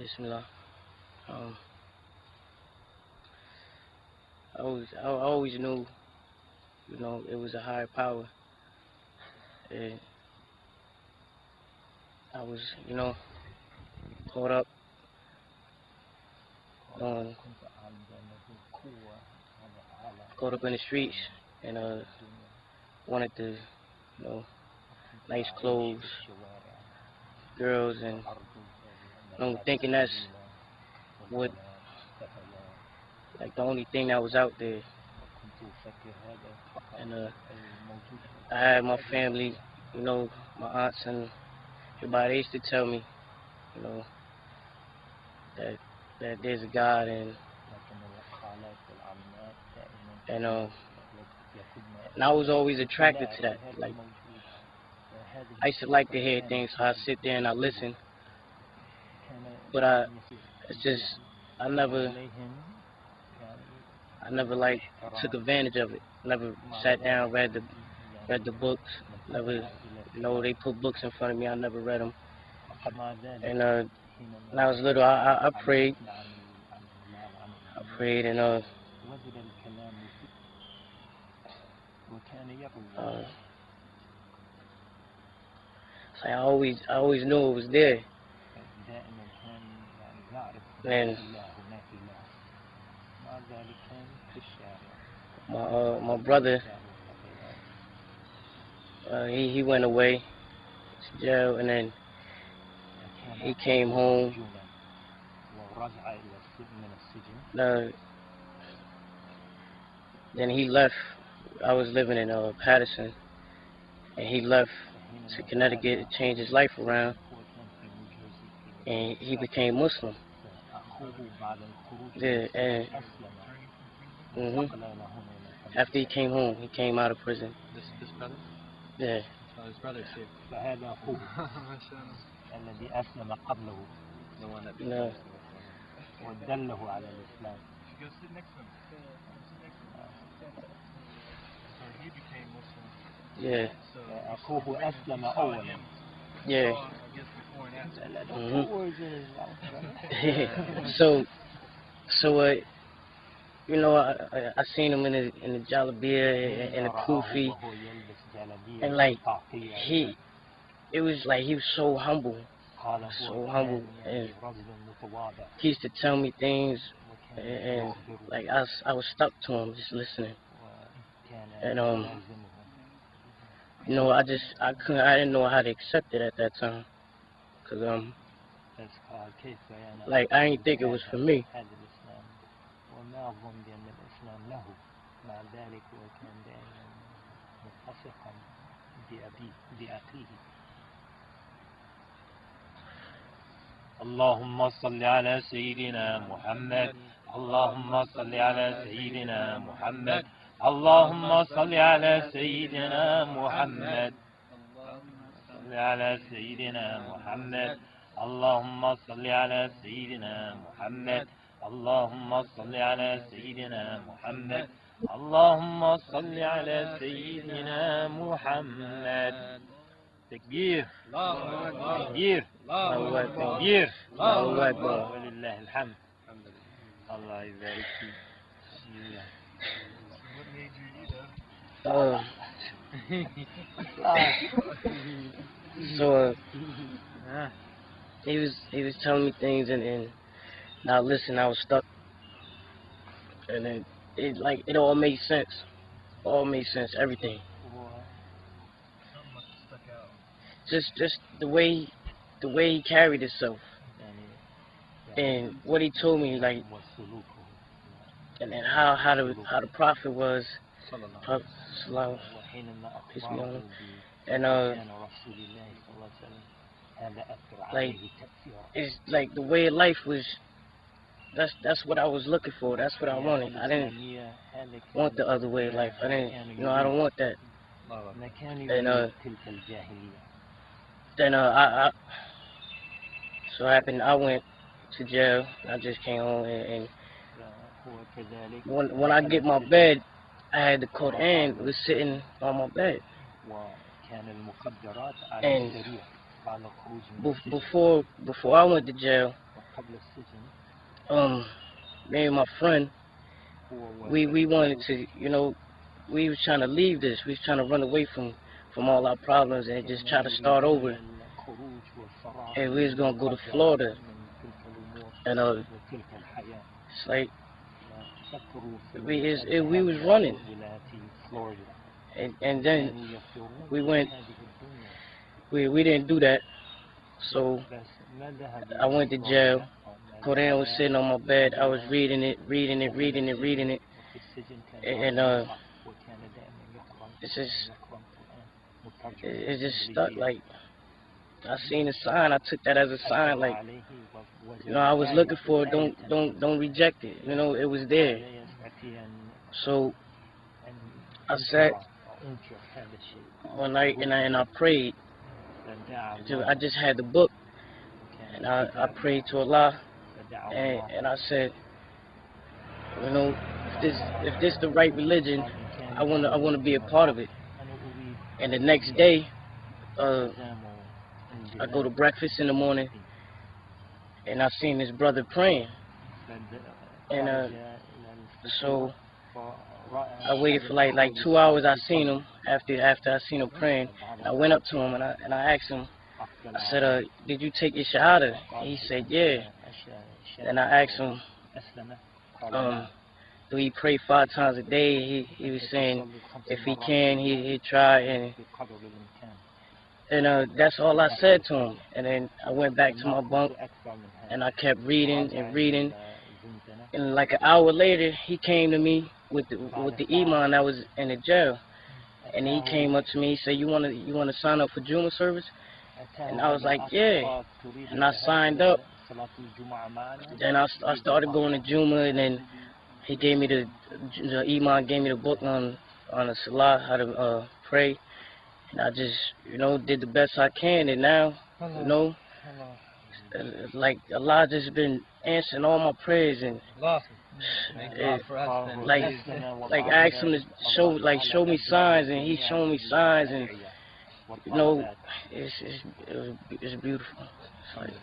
Bismillah. I always knew, it was a higher power. And I was, caught up in the streets and wanted to, nice clothes, girls, and thinking that's what, like, the only thing that was out there. And I had my family, my aunts and everybody, they used to tell me, that there's a God, and I was always attracted to that. Like, I used to like to hear things, so I sit there and I listen. But I never like took advantage of it. Never sat down, read the books. Never, they put books in front of me. I never read them. And when I was little, I prayed. And so I always knew it was there. And my brother, he went away to jail, and then he came home. Then he left. I was living in Patterson, and he left to Connecticut to change his life around, and he became Muslim. Yeah, and after he came home, he came out of prison. This brother? Yeah. So his brother's here. The one that No. ودله على الإسلام. Go sit next to him. So he became Muslim. Yeah. So أخوه أسلم أولا. Yeah. I guess before and after. So I seen him in the Jalabiya and the Kufi, and like it was like he was so humble, and he used to tell me things, and like I was stuck to him just listening, and I didn't know how to accept it at that time, cause like I didn't think it was for me. وما أظن بأن الإسلام له مع ذلك وكان دائما متفقا بأخيه. اللهم صل على سيدنا محمد. اللهم صل على سيدنا محمد. اللهم صل على سيدنا محمد. صل على سيدنا محمد. اللهم صل على سيدنا محمد. اللهم صل على سيدنا محمد. اللهم صل على سيدنا محمد. تكبير تكبير تكبير الله أكبر. ولله الحمد. الله يبارك فيك. So he was telling me things, and now listen, I was stuck, and then it all made sense. Everything. Just the way he carried himself, and what he told me, like, and then how the Prophet was, Prophet Islam, peace be on him, and like it's like the way of life was. That's what I was looking for. That's what I wanted. I didn't want the other way of life. I didn't, I don't want that. And then so happened I went to jail. I just came home, and when I get my bed, I had the Quran was sitting on my bed. And before I went to jail, Me and my friend, we wanted to, you know, we was trying to leave this. We was trying to run away from all our problems and just try to start over. And we was gonna go to Florida. And it's like we was running. And then we went. We didn't do that. So I went to jail. Quran was sitting on my bed. I was reading it. And it just stuck. Like, I seen a sign. I took that as a sign. Like, you know, I was looking for it. Don't reject it. You know, it was there. So I sat one night and I prayed. I just had the book, and I prayed to Allah, and I said, you know, if this the right religion, I wanna be a part of it. And the next day, I go to breakfast in the morning, and I seen this brother praying, and so I waited for like 2 hours. I seen him after I seen him praying. I went up to him and I asked him. I said, "Did you take your shahada?" And he said, "Yeah." And I asked him, "Do he pray 5 times a day?" He was saying, if he can, he'd try. And that's all I said to him. And then I went back to my bunk and I kept reading and reading. And like an hour later, he came to me with the imam that was in the jail, and he came up to me. He said, "You wanna sign up for Juma service?" And I was like, "Yeah." And I signed up. Then I started going to Juma, and then he gave me the imam gave me the book on the salah, how to pray, and I just, you know, did the best I can. And now, you know, like Allah just been answering all my prayers, and like I asked him to show me signs, and he's showing me signs, and you know, it's beautiful. It's like,